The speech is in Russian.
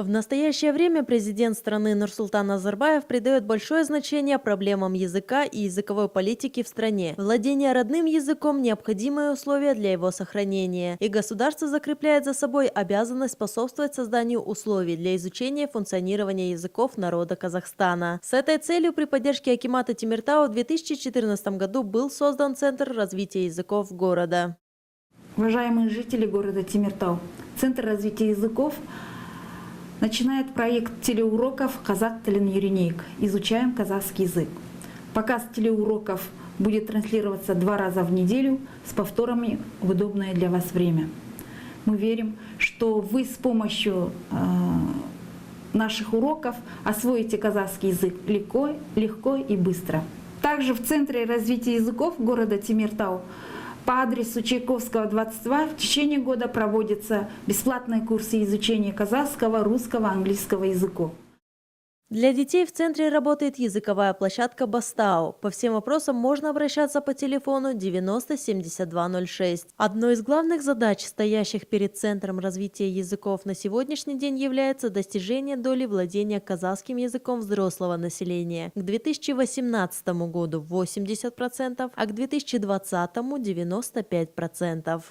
В настоящее время президент страны Нурсултан Назарбаев придает большое значение проблемам языка и языковой политики в стране. Владение родным языком – необходимое условие для его сохранения. И государство закрепляет за собой обязанность способствовать созданию условий для изучения и функционирования языков народа Казахстана. С этой целью при поддержке Акимата Темиртау в 2014 году был создан Центр развития языков города. Уважаемые жители города Темиртау, Центр развития языков начинает проект телеуроков «Казах тілін үйренейік». Изучаем казахский язык. Показ телеуроков будет транслироваться 2 раза в неделю с повторами в удобное для вас время. Мы верим, что вы с помощью наших уроков освоите казахский язык легко и быстро. Также в Центре развития языков города Темиртау по адресу Чайковского, 22 в течение года проводятся бесплатные курсы изучения казахского, русского, английского языков. Для детей в центре работает языковая площадка Бастау. По всем вопросам можно обращаться по телефону 90 72 06. Одной из главных задач, стоящих перед Центром развития языков на сегодняшний день, является достижение доли владения казахским языком взрослого населения. К 2018 году 80%, а к 2020 – 95%.